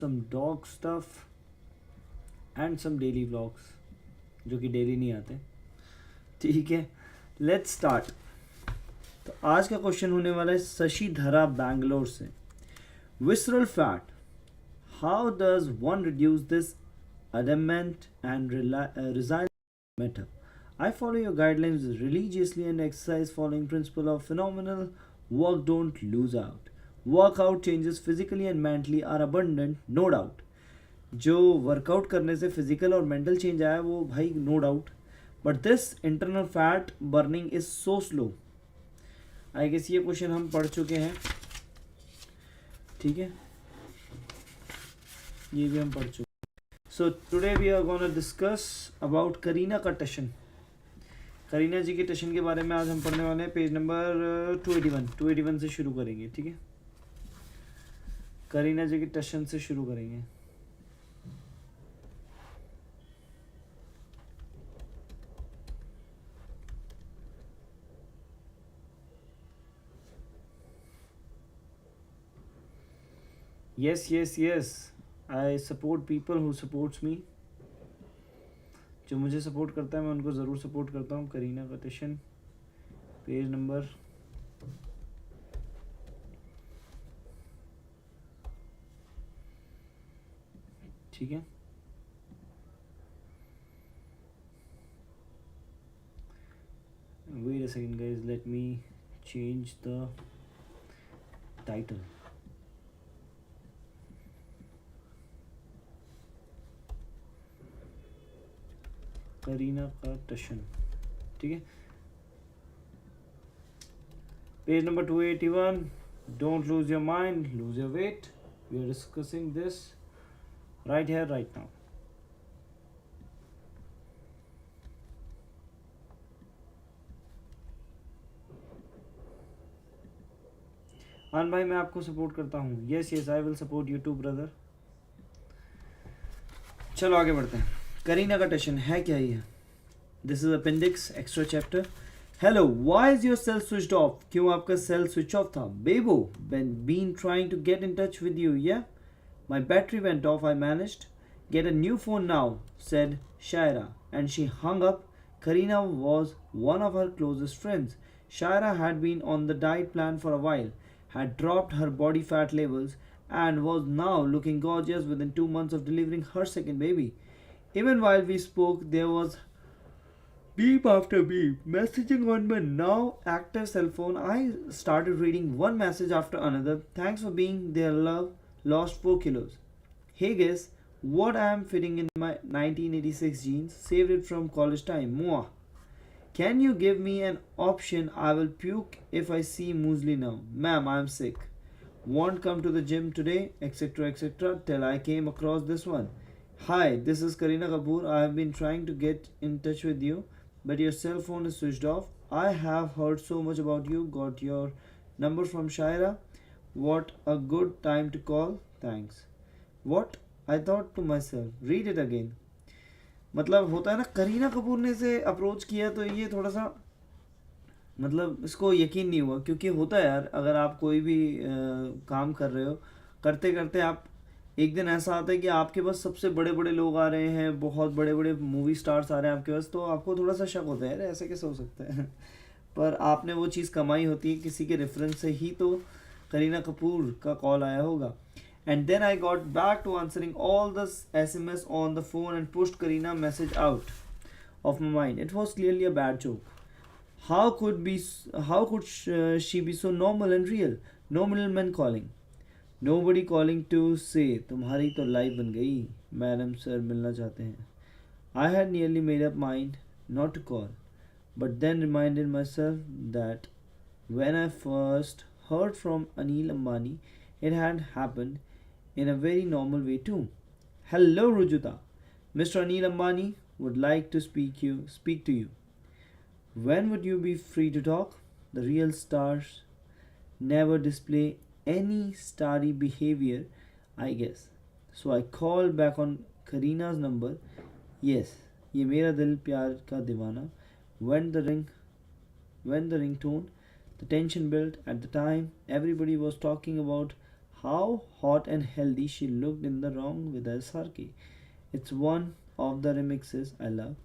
some dog stuff and some daily vlogs जो कि daily नहीं आते. ठीक है, लेट्स स्टार्ट. तो आज का क्वेश्चन होने वाला है शशिधरा बैंगलोर से. Visceral fat, how does one reduce this adamant and resilient matter? I follow your guidelines religiously and exercise following principle of phenomenal work. Don't lose out. Workout changes physically and mentally are abundant, no doubt. जो workout करने से physical और mental change आया वो भाई no doubt, but this internal fat burning is so slow. I guess ये question हम पढ़ चुके हैं. ठीक है, ये भी हम पढ़ चुके. So today we are gonna discuss about Kareena का टशन. करीना जी के टशन के बारे में आज हम पढ़ने वाले हैं. पेज नंबर 281 से शुरू करेंगे. ठीक है, करीना जी के टशन से शुरू करेंगे. yes, I support people who supports me. जो मुझे सपोर्ट करता है मैं उनको ज़रूर सपोर्ट करता हूँ. करीना का टशन, पेज नंबर ठीक है. Wait a second guys, let me change the title. Kareena का टशन. ठीक है, page number 281. Don't lose your mind, lose your weight. We are discussing this right here right now. आन भाई मैं आपको सपोर्ट करता हूँ. Yes I will support you too brother. चलो आगे बढ़ते हैं. करीना का टशन है क्या ये? This is appendix extra chapter. Hello, why is your cell switched off? क्यों आपका सेल स्विच ऑफ था? Bebo been trying to get in touch with you. Yeah my battery went off. I managed get a new phone now, said Shaira, and she hung up. Kareena was one of her closest friends. Shaira had been on the diet plan for a while, had dropped her body fat levels, and was now looking gorgeous within 2 months of delivering her second baby. Even while we spoke, there was beep after beep, messaging on my now active cell phone. I started reading one message after another. Thanks for being there, love. Lost 4 kilos. Hey, guess what I am fitting in my 1986 jeans? Saved it from college time. Mwah. Can you give me an option? I will puke if I see muesli now. Ma'am, I am sick. Won't come to the gym today, etc. till I came across this one. Hi, this is Kareena Kapoor. I have been trying to get in touch with you, but your cell phone is switched off. I have heard so much about you. Got your number from Shaira. What a good time to call. Thanks. What? I thought to myself. Read it again. मतलब होता है ना, करीना कपूर ने से approach किया तो ये थोड़ा सा मतलब इसको यकीन नहीं हुआ. क्योंकि होता है यार, अगर आप कोई भी काम कर रहे हो, करते करते आप एक दिन ऐसा आता है कि आपके पास सबसे बड़े बड़े लोग आ रहे हैं, बहुत बड़े बड़े मूवी स्टार्स आ रहे हैं आपके पास, तो आपको थोड़ा सा शक होता है यार ऐसे कैसे हो सकता है. पर आपने वो चीज़ कमाई होती है किसी के रेफरेंस से ही, तो करीना कपूर का कॉल आया होगा. And then I got back to answering all the SMS on the phone and pushed Kareena message out of my mind. It was clearly a bad joke. How could she be so normal and real? No middleman calling. Nobody calling to say तुम्हारी तो life बन गई, madam sir मिलना चाहते हैं. I had nearly made up mind not to call, but then reminded myself that when I first heard from Anil Ambani, it had happened in a very normal way too. Hello Rujuta, Mr. Anil Ambani would like to speak to you. When would you be free to talk? The real stars never display any starry behavior, I guess. So I called back on Kareena's number. Yes, ये मेरा दिल प्यार का दीवाना. When the ringtone, the tension built. At the time, everybody was talking about how hot and healthy she looked in the wrong with her sarki. It's one of the remixes I love.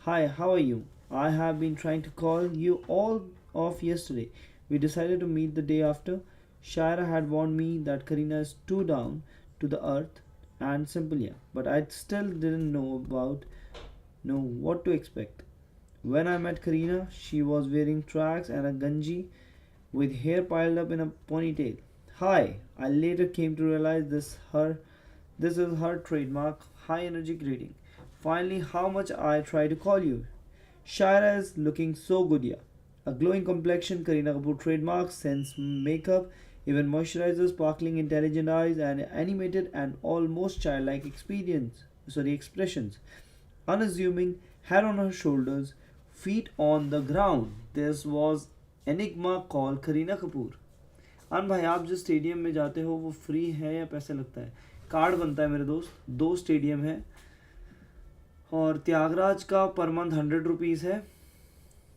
Hi, how are you? I have been trying to call you all of yesterday. We decided to meet the day after. Shaira had warned me that Karina is too down to the earth and simple, yeah, but I still didn't know what to expect. When I met Karina, she was wearing tracks and a ganji with hair piled up in a ponytail. Hi, I later came to realize this is her trademark high energy greeting. Finally, how much I try to call you. Shaira is looking so good, yeah. A glowing complexion, Kareena Kapoor trademark, sense makeup, even moisturizer, sparkling intelligent eyes, and animated and almost childlike expressions. Unassuming, head on her shoulders, feet on the ground. This was Enigma called Kareena Kapoor. अन भाई आप जिस stadium में जाते हो वो free है या पैसे लगता है? कार्ड बनता है मेरे दोस्त, दो स्टेडियम है और त्यागराज का पर मंथ 100 रुपीज़ है,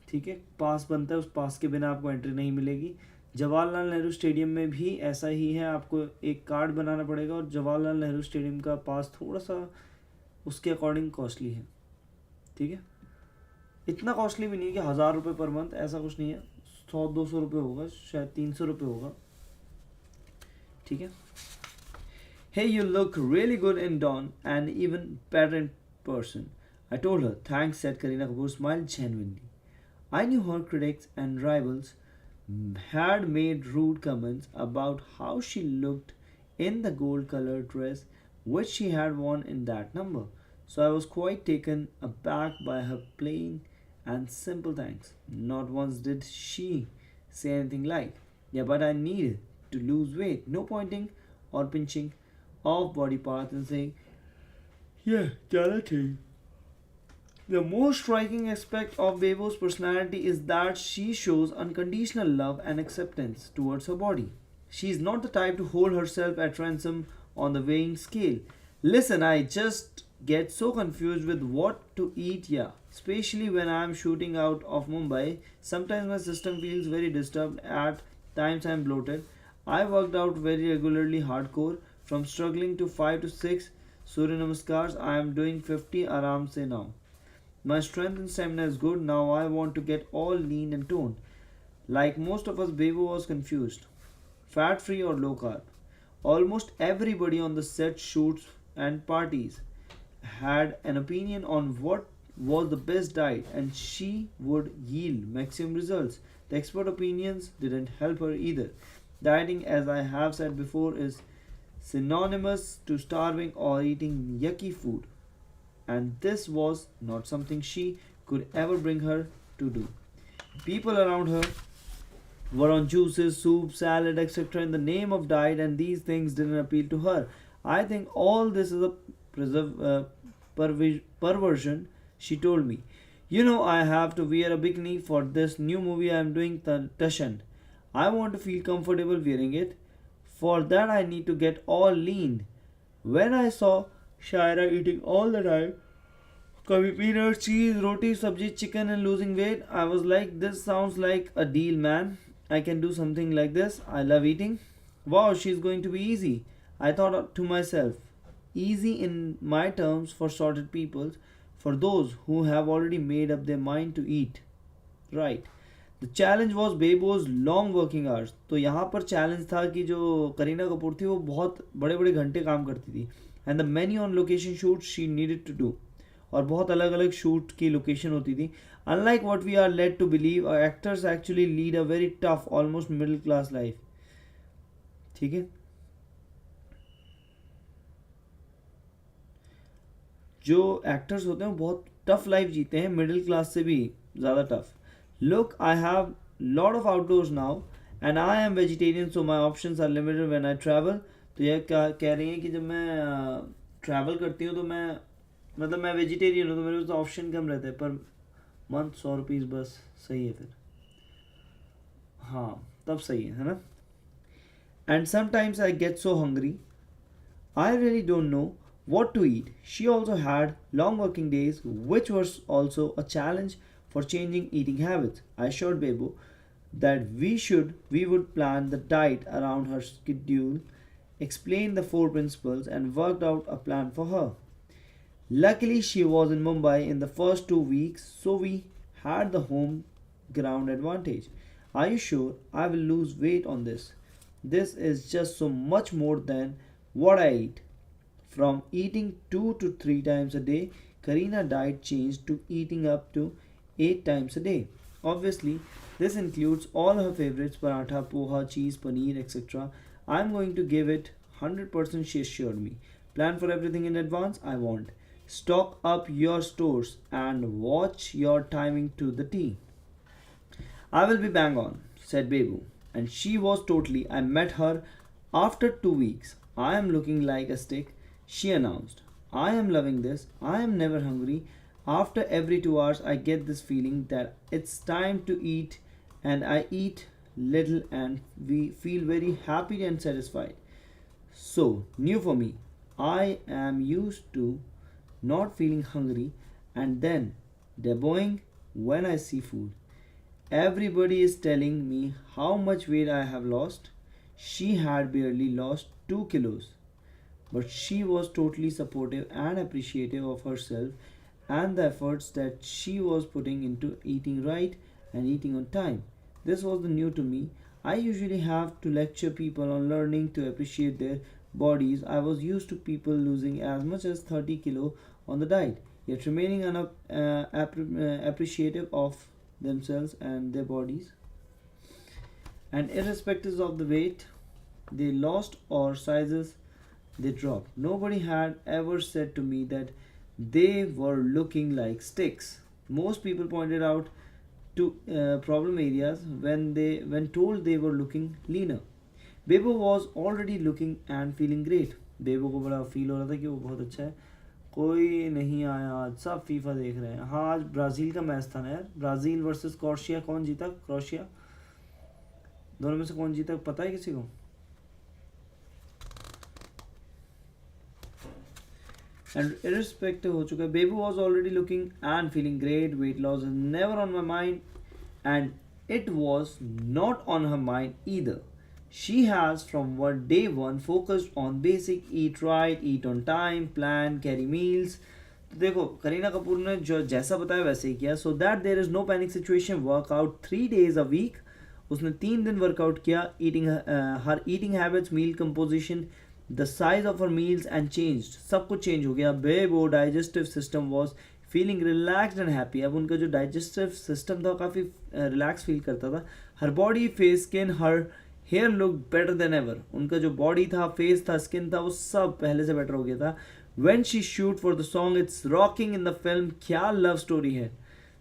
ठीक है, पास बनता है, उस पास के बिना आपको एंट्री नहीं मिलेगी। जवाहरलाल नेहरू स्टेडियम में भी ऐसा ही है, आपको एक कार्ड बनाना पड़ेगा और जवाहरलाल नेहरू स्टेडियम का पास थोड़ा सा उसके अकॉर्डिंग कॉस्टली है, ठीक है, इतना कॉस्टली भी नहीं है कि 1000 रुपये पर मंथ, ऐसा कुछ नहीं है, 100-200 रुपये होगा, शायद 300 रुपये होगा, ठीक है। Hey, you look really good in dawn and even better in person. I told her, thanks, said Kareena Kapoor, smiled genuinely. I knew her critics and rivals had made rude comments about how she looked in the gold colored dress which she had worn in that number. So I was quite taken aback by her plain and simple thanks. Not once did she say anything like, yeah, but I needed to lose weight. No pointing or pinching of body parts and saying, yeah, ज़्यादा चाहिए. The most striking aspect of Bebo's personality is that she shows unconditional love and acceptance towards her body. She is not the type to hold herself at ransom on the weighing scale. Listen, I just get so confused with what to eat, yeah. Especially when I am shooting out of Mumbai. Sometimes my system feels very disturbed, at times I am bloated. I worked out very regularly hardcore, from struggling to 5 to 6 Surya Namaskars. I am doing 50 aram se now. My strength and stamina is good. Now I want to get all lean and toned. Like most of us, Bebo was confused. Fat free or low carb. Almost everybody on the set, shoots, and parties had an opinion on what was the best diet, and she would yield maximum results. The expert opinions didn't help her either. Dieting, as I have said before, is synonymous to starving or eating yucky food, and this was not something she could ever bring her to do. People around her were on juices, soup, salad, etc. in the name of diet, and these things didn't appeal to her. I think all this is a perversion, she told me. You know, I have to wear a bikini for this new movie I am doing, Tashan. I want to feel comfortable wearing it. For that, I need to get all lean. When I saw Shaira eating all the time, kabhi peanuts, cheese, roti, sabji, chicken, and losing weight, I was like, this sounds like a deal, man. I can do something like this. I love eating. Wow, she's going to be easy. I thought to myself, easy in my terms for sorted people, for those who have already made up their mind to eat. Right. The challenge was Bebo's long working hours. तो यहाँ पर challenge था कि जो करीना कपूर थी वो बहुत बड़े बड़े घंटे काम करती थी, and the many on location shoot she needed to do, और बहुत अलग अलग शूट की लोकेशन होती थी. Unlike what we are led to believe, actors actually lead a very tough almost middle class life. ठीक है, जो एक्टर्स होते हैं वो बहुत टफ लाइफ जीते हैं, मिडिल क्लास से भी ज़्यादा tough. Look, I have lot of outdoors now and I am vegetarian, so my options are limited when I travel. तो यह कह रही हैं कि जब मैं ट्रैवल करती हूँ तो मैं वेजिटेरियन हूँ, तो मेरे पास ऑप्शन कम रहते हैं, पर मंथ 100 रुपीज़ बस सही है फिर. हाँ, तब सही है ना. And sometimes I get so hungry, I really don't know what to eat. She also had long working days, which was also a challenge for changing eating habits. I assured Bebo that we would plan the diet around her schedule explained the four principles, and worked out a plan for her. Luckily, she was in Mumbai in the first 2 weeks, so we had the home ground advantage. Are you sure I will lose weight on this? This is just so much more than what I eat. From eating 2 to 3 times a day, Kareena diet changed to eating up to 8 times a day. Obviously, this includes all her favorites paratha, poha, cheese, paneer, etc. I am going to give it 100%, she assured me. Plan for everything in advance, I want. Stock up your stores and watch your timing to the T. I will be bang on, said Bebu. And she was totally. I met her after 2 weeks. I am looking like a stick, she announced. I am loving this. I am never hungry. After every 2 hours, I get this feeling that it's time to eat, and I eat little and we feel very happy and satisfied. So, new for me. I am used to not feeling hungry and then deboing when I see food. Everybody is telling me how much weight I have lost. She had barely lost 2 kilos, but she was totally supportive and appreciative of herself and the efforts that she was putting into eating right and eating on time. This was the new to me. I usually have to lecture people on learning to appreciate their bodies. I was used to people losing as much as 30 kilo on the diet, yet remaining appreciative of themselves and their bodies. And irrespective of the weight they lost or sizes they dropped, nobody had ever said to me that they were looking like sticks. Most people pointed out to problem areas when told they were looking leaner. Bebo was already looking and feeling great. Bebo को बड़ा feel हो रहा था कि वो बहुत अच्छा है. कोई नहीं आया आज, सब फीफा देख रहे हैं. हाँ, आज ब्राज़ील का मैच था ना यार. Brazil versus crochet. कौन जीता? क्रोशिया. दोनों में से कौन जीता पता है किसी को? And irrespective हो चुका है. बेबू was already looking and feeling great. Weight loss is never on my mind, and it was not on her mind either. She has from day one focused on basic eat right, eat on time, plan, carry meals. तो देखो करीना कपूर ने जो जैसा बताया वैसे ही किया. So that there is no panic situation. Workout 3 days a week. उसने 3 दिन वर्कआउट किया. Eating her eating habits, meal composition, the size of her meals and changed. सब कुछ चेंज हो गया. Bebo digestive system was feeling relaxed and happy. अब उनका जो डाइजेस्टिव सिस्टम था काफ़ी रिलैक्स फील करता था. Her body, face, skin, her hair look better than ever. उनका जो बॉडी था, फेस था, स्किन था, वो सब पहले से बेटर हो गया था. When she shoot for the song It's Rocking in the film, क्या लव स्टोरी है.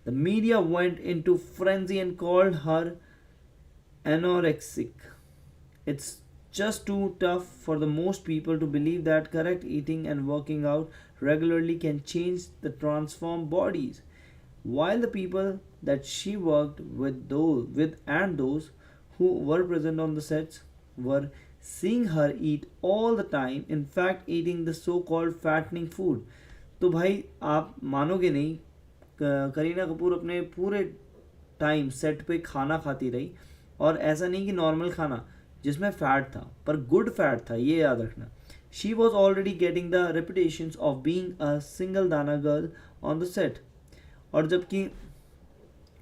The media went into frenzy and called her anorexic. It's just too tough for the most people to believe that correct eating and working out regularly can change the transform bodies. While the people that she worked with and those who were present on the sets were seeing her eat all the time, in fact eating the so-called fattening food. तो भाई आप मानोगे नहीं, करीना कपूर अपने पूरे time set पे खाना खाती रही. और ऐसा नहीं कि नॉर्मल खाना जिसमें फैट था, पर गुड फैट था, ये याद रखना. She was already getting the reputation of being a single दाना गर्ल ऑन द सेट. और जबकि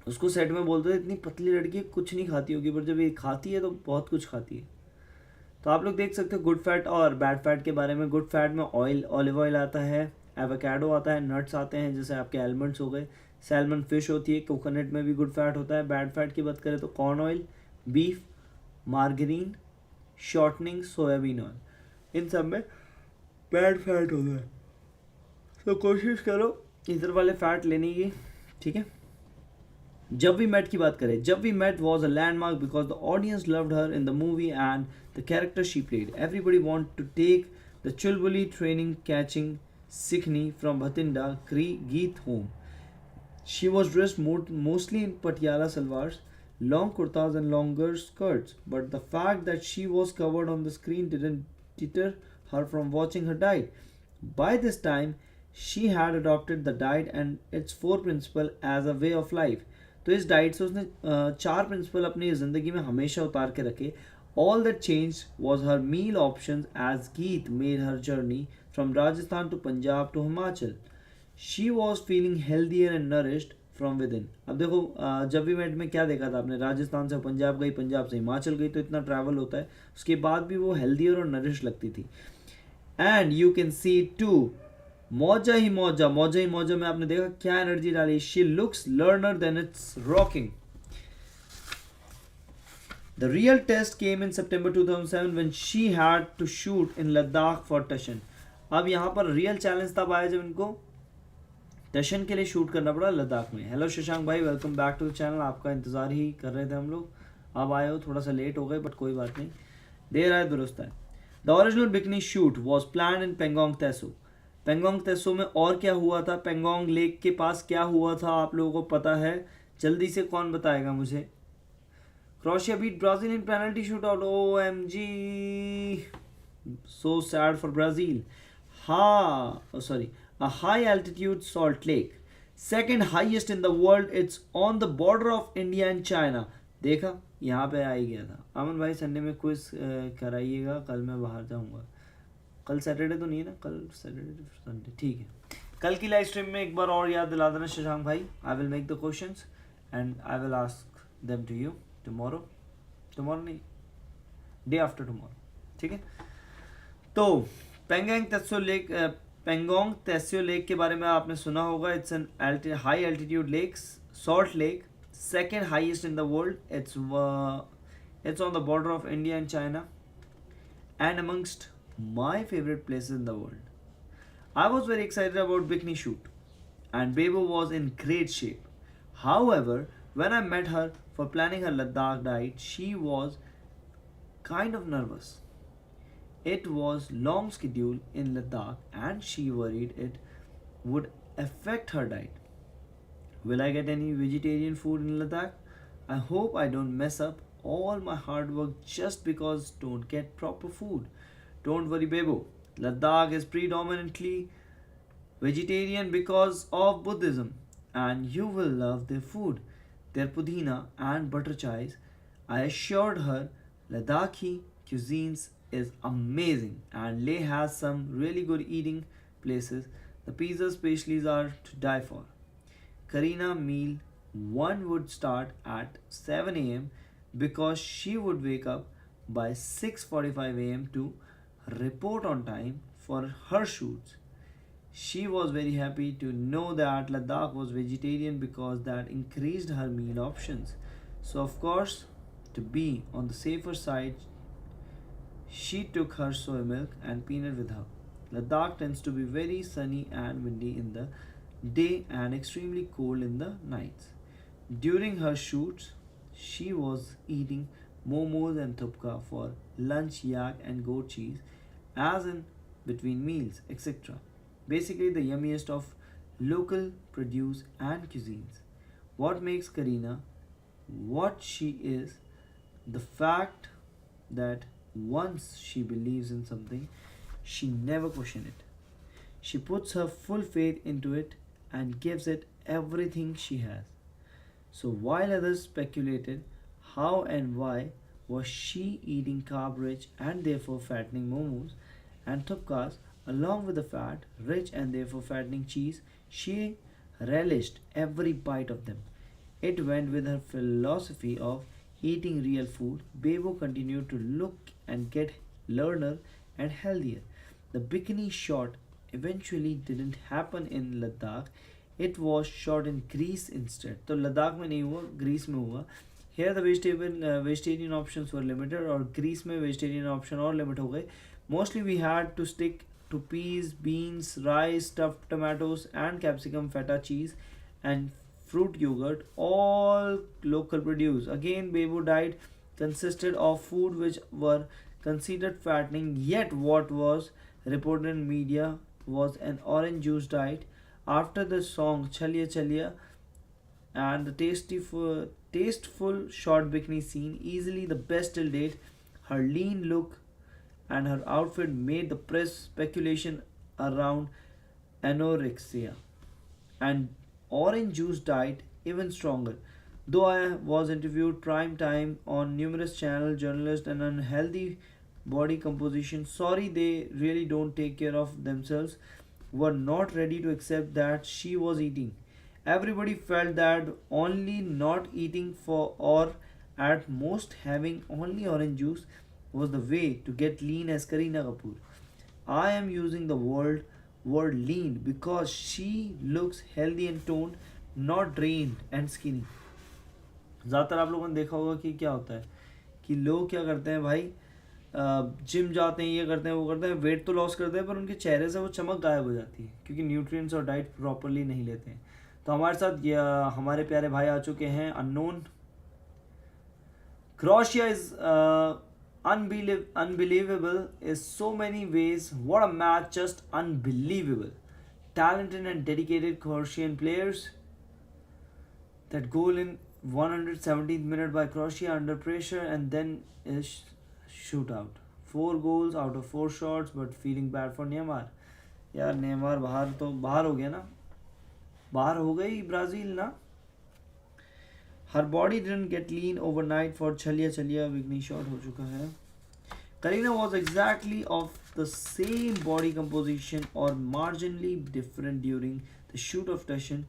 उसको सेट में बोलते थे इतनी पतली लड़की कुछ नहीं खाती होगी, पर जब ये खाती है तो बहुत कुछ खाती है. तो आप लोग देख सकते हो गुड फैट और बैड फैट के बारे में. गुड फैट में ऑयल, ऑलिव ऑयल आता है, एवोकाडो आता है, नट्स आते हैं जैसे आपके आलमंड्स हो गए, सैल्मन फिश होती है, कोकोनट में भी गुड फैट होता है. बैड फैट की बात करें तो corn oil, beef, margarine, shortening, soybean oil, इन सब में बैड फैट होता है. तो कोशिश करो इधर वाले फैट लेने की, ठीक है. जब वी मेट की बात करें, जब we met was a landmark because the audience loved her in the movie and the character she played. Everybody want to take the chulbuli training catching Sikhni from Bhatinda Geet home. She was dressed mostly in patiala salwars, long kurtas and longer skirts, but the fact that she was covered on the screen didn't deter her from watching her diet. By this time, she had adopted the diet and its 4 principles as a way of life. तो इस diet से उसने 4 principal अपनी ज़िंदगी में हमेशा उतार के रखे All that changed was her meal options as Geet made her journey from Rajasthan to Punjab to Himachal. She was feeling healthier and nourished from within. अब देखो जब भी में क्या देखा था आपने, राजस्थान से पंजाब गई, पंजाब से हिमाचल गई, तो इतना ट्रैवल होता है, उसके बाद भी वो हेल्दियर और नरिश लगती थी. And you can see too, मौजा ही मौजा, मौजा ही मौजा में आपने देखा क्या एनर्जी डाली. She looks learner then it's rocking. The real test came in September 2007 when she had to shoot in Ladakh for tashan. अब यहाँ पर रियल चैलेंज तब आया जब इनको टशन के लिए शूट करना पड़ा लद्दाख में. हेलो शशांक भाई, welcome back to the channel. आपका इंतज़ार ही कर रहे थे हम लोग. अब आए हो, थोड़ा सा लेट हो गए बट कोई बात नहीं, देर आए दुरुस्त है. The original bikini shoot was plan in Pangong तेसो. पेंगोंग तेसो में और क्या हुआ था, पेंगोंग लेक के पास क्या हुआ था, आप लोगों को पता है? जल्दी से कौन बताएगा मुझे? Croatia beat Brazil in penalty shootout. OMG. So sad for Brazil. A high altitude salt lake. Second highest in the world. It's on the border of India and China. देखा, यहाँ पे आ ही गया था. अमन भाई संडे में क्विज कराइएगा, कल मैं बाहर जाऊँगा. कल सैटरडे तो नहीं है ना, कल सैटरडे संडे ठीक है. कल की लाइव स्ट्रीम में एक बार और याद दिला देना शशांक भाई. I will make the questions and I will ask them to you tomorrow नहीं, डे आफ्टर टुमारो, ठीक है. तो पेंगोंग तेस्यो लेक के बारे में आपने सुना होगा. It's an high altitude lake, salt lake, second highest in the world. It's on the border of India and China and amongst my favourite places in the world. I was very excited about bikini shoot and Bebo was in great shape. However, when I met her for planning her Ladakh diet, she was kind of nervous. It was long schedule in Ladakh and she worried it would affect her diet. Will I get any vegetarian food in Ladakh? I hope I don't mess up all my hard work just because don't get proper food. Don't worry, Bebo. Ladakh is predominantly vegetarian because of Buddhism and you will love their food. Their pudina and butter chais. I assured her Ladakhi cuisines is amazing and Leh has some really good eating places. The pizza specialties are to die for. Kareena meal 1 would start at 7 a.m. because she would wake up by 6:45 a.m. to report on time for her shoots. She was very happy to know that Ladakh was vegetarian because that increased her meal options. So of course, to be on the safer side, she took her soy milk and peanut with her. Ladakh tends to be very sunny and windy in the day and extremely cold in the nights. During her shoots, she was eating momos and thupka for lunch, yak and goat cheese, as in between meals, etc. Basically, the yummiest of local produce and cuisines. What makes Kareena what she is, the fact that once she believes in something, she never questions it. She puts her full faith into it and gives it everything she has. So while others speculated how and why was she eating carb-rich and therefore fattening momos and thupkas along with the fat, rich and therefore fattening cheese, she relished every bite of them. It went with her philosophy of eating real food. Bebo continued to look and get learner and healthier. The bikini shot eventually didn't happen in Ladakh. It was shot in Greece instead. तो लद्दाख में नहीं हुआ, Greece में हुआ. Here the vegetarian options were limited और Greece में vegetarian option और limit हो गए. Mostly we had to stick to peas, beans, rice, stuffed tomatoes and capsicum, feta cheese and fruit yogurt, all local produce. Again, Bebo diet consisted of food which were considered fattening, yet what was reported in media was an orange juice diet. After the song Chaliya Chaliya and the tasteful short bikini scene, easily the best till date, her lean look and her outfit made the press speculation around anorexia and orange juice diet even stronger. Though I was interviewed prime time on numerous channels, journalists, and unhealthy body composition, sorry, they really don't take care of themselves, were not ready to accept that she was eating. Everybody felt that only not eating for or at most having only orange juice was the way to get lean as Kareena Kapoor. I am using the word lean because she looks healthy and toned, not drained and skinny. ज़्यादातर आप लोगों ने देखा होगा कि क्या होता है कि लोग क्या करते हैं भाई, जिम जाते हैं, ये करते हैं, वो करते हैं, वेट तो लॉस करते हैं, पर उनके चेहरे से वो चमक गायब हो जाती है क्योंकि न्यूट्रिएंट्स और डाइट प्रॉपरली नहीं लेते हैं. तो हमारे साथ हमारे प्यारे भाई आ चुके हैं unknown. Croatia is unbelievable in so many ways. What a match, just unbelievable. Talented and dedicated Croatian players. That goal in 117th minute by Croatia under pressure and then is shootout. 4 goals out of 4 shots, but feeling bad for Neymar. यार Neymar बाहर हो गया ना, बाहर हो गई Brazil ना. Her body didn't get lean overnight for Chaliya Chaliya. Bikini shot हो चुका है. Kareena was exactly of the same body composition or marginally different during the shoot of Tashan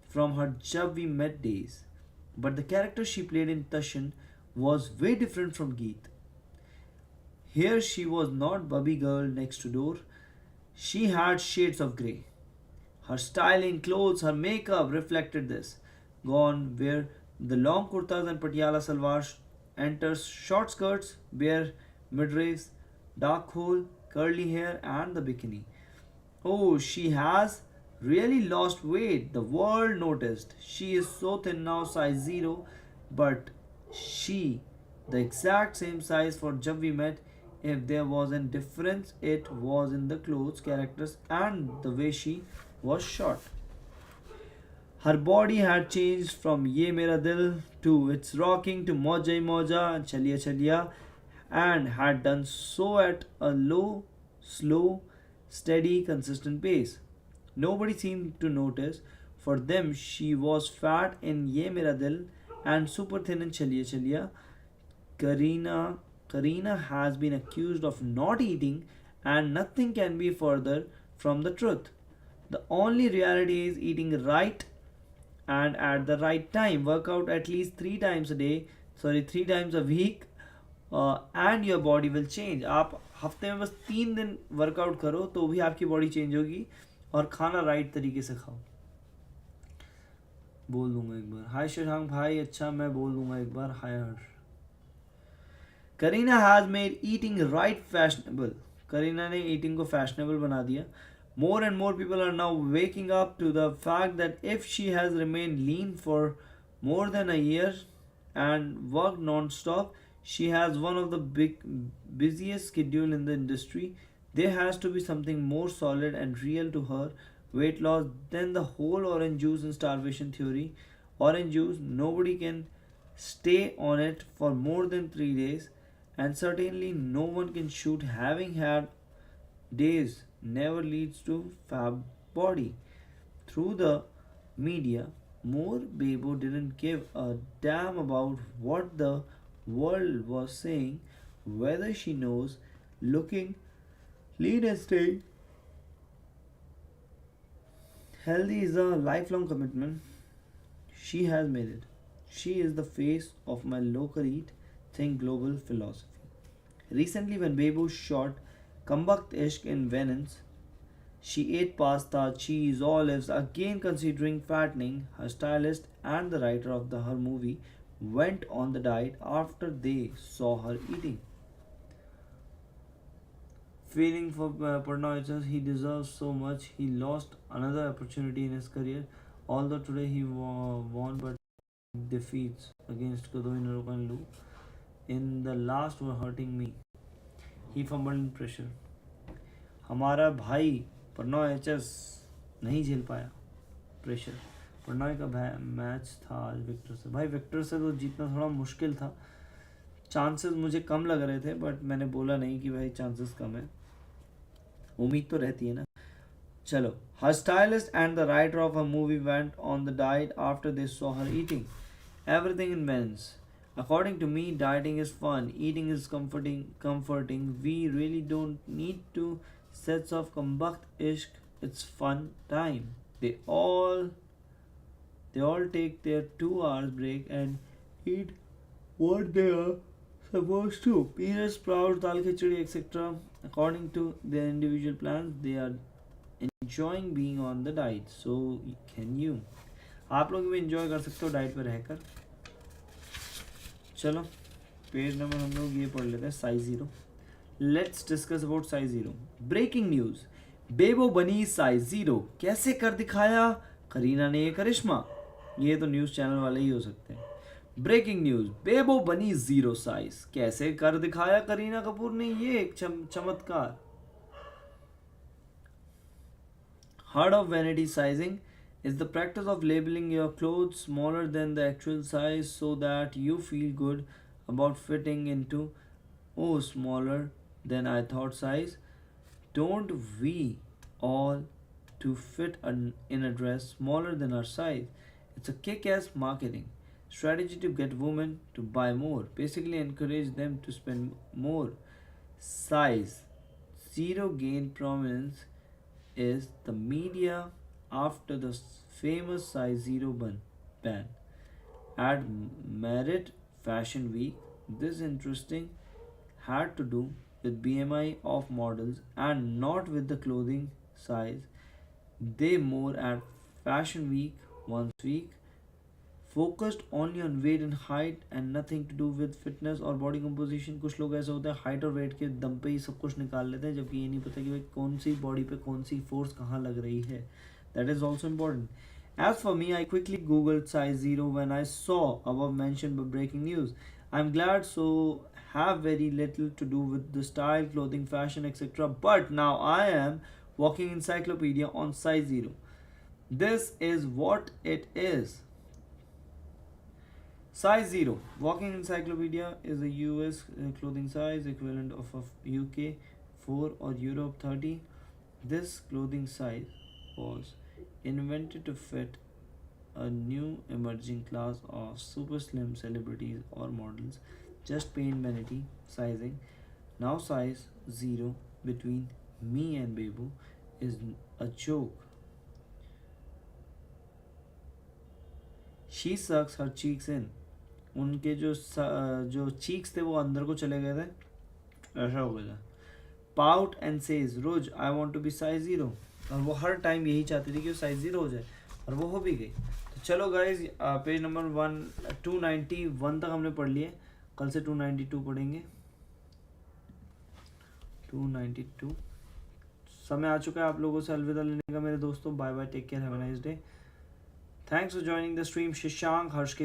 from her Jab We Met days. But the character she played in Tashan was way different from Geet. Here she was not Bubby girl next to door. She had shades of grey. Her styling, clothes, her makeup reflected this. Gone were the long kurtas and patiala salwars, enters short skirts, bare midriffs, dark hole, curly hair, and the bikini. Oh, she has really lost weight. The world noticed. She is so thin now, size 0, but she, the exact same size for Jab We Met. If there was a difference, it was in the clothes, characters, and the way she was shot. Her body had changed from Ye Mera Dil to It's Rocking to Moja Moja and Chaliya Chaliya, and had done so at a low, slow, steady, consistent pace. Nobody seemed to notice. For them, she was fat in Ye Mera Dil and super thin in Chaliya Chaliya. Kareena has been accused of not eating, and nothing can be further from the truth. The only reality is eating right and at the right time. Work out at least 3 times a week, and your body will change. आप हफ्ते में बस 3 दिन workout करो तो भी आपकी body change होगी, और खाना राइट तरीके से खाओ. बोल दूंगा एक बार हाय शशांक भाई. अच्छा मैं बोल दूंगा एक बार hi Harsh. Kareena has made eating right fashionable. Kareena ने ईटिंग को फैशनेबल बना दिया. More and more people are now waking up to the fact that if she has remained lean for more than a year and worked non-stop, she has one of the busiest schedule in the industry. There has to be something more solid and real to her weight loss than the whole orange juice and starvation theory. Orange juice, nobody can stay on it for more than 3 days, and certainly no one can shoot having had days never leads to fab body. Through the media, more Bebo didn't give a damn about what the world was saying, whether she knows looking lean and staying healthy is a lifelong commitment. She has made it. She is the face of my local eat, think global philosophy. Recently, when Bebo shot Kambakt Ishq in Venice, she ate pasta, cheese, olives, again considering fattening. Her stylist and the writer of her movie went on the diet after they saw her eating. Feeling for Parnoichas, he deserves so much. He lost another opportunity in his career. Although today he won, but defeats against Godoy and Lu in the last were hurting me. He fumbled in pressure. हमारा भाई Prannoy HS नहीं झेल पाया pressure. Prannoy का match था आज Victor से. भाई विक्टर से तो जीतना थोड़ा मुश्किल था. चांसेस मुझे कम लग रहे थे, बट मैंने बोला नहीं कि भाई चांसेस कम है. उम्मीद तो रहती है ना. चलो. Her stylist and the writer of her movie went on the diet after they saw her eating. Everything in balance. According to me, dieting is fun, eating is comforting. We really don't need two sets of combust ishq. It's fun time. They all take their 2 hours break and eat what they are supposed to. Peanuts, sprouts, dal khichdi, etc. According to their individual plans, they are enjoying being on the diet. So can you? आप लोग भी enjoy कर सकते हो diet पे रहकर. चलो page number हम लोग ये पढ़ लेते हैं. Size 0. Let's discuss about size 0. Breaking news. Bebo बनी साइज 0. कैसे कर दिखाया करीना ने ये करिश्मा. ये तो न्यूज चैनल वाले ही हो सकते हैं. Breaking news. बेबो बनी 0 साइज. कैसे कर दिखाया करीना कपूर ने ये एक चमत्कार. Heard of vanity sizing? Is the practice of labeling your clothes smaller than the actual size so that you feel good about fitting into smaller than I thought size. Don't we all to fit in a dress smaller than our size? It's a kick-ass marketing strategy to get women to buy more. Basically encourage them to spend more. Size 0 gained prominence is the media after the famous size 0 ban. At Merit Fashion Week, this interesting had to do with BMI of models and not with the clothing size. They more at Fashion Week once week focused only on weight and height and nothing to do with fitness और body composition. कुछ लोग ऐसे होते हैं height और wait के दम पे ही सब कुछ निकाल लेते हैं जबकि ये नहीं पता कि भाई कौन सी बॉडी पे कौन सी फोर्स कहाँ लग रही है. That is also important. As for me, I quickly googled size 0 when I saw above mentioned breaking news. I'm glad so have very little to do with the style, clothing, fashion, etc. But now I am walking encyclopedia on size 0. This is what it is. Size 0. Walking Encyclopedia is a US clothing size equivalent of a UK 4 or Europe 30. This clothing size was invented to fit a new emerging class of super slim celebrities or models. Just plain vanity sizing. Now size 0 between me and Bebu is a joke. She sucks her cheeks in. उनके जो cheeks थे वो अंदर को चले गए थे. ऐसा हो गया. Pout and says Rose I want to be size 0. और वो हर टाइम यही चाहती थी कि वो साइज 0 हो जाए और वो हो भी गई. तो चलो गाइज पेज नंबर 291 तक हमने पढ़ लिए. कल से 292 पढ़ेंगे. 292 समय आ चुका है आप लोगों से अलविदा लेने का मेरे दोस्तों. Bye bye, take care, have a nice day. Thanks for joining the stream. Shashank, Harsh के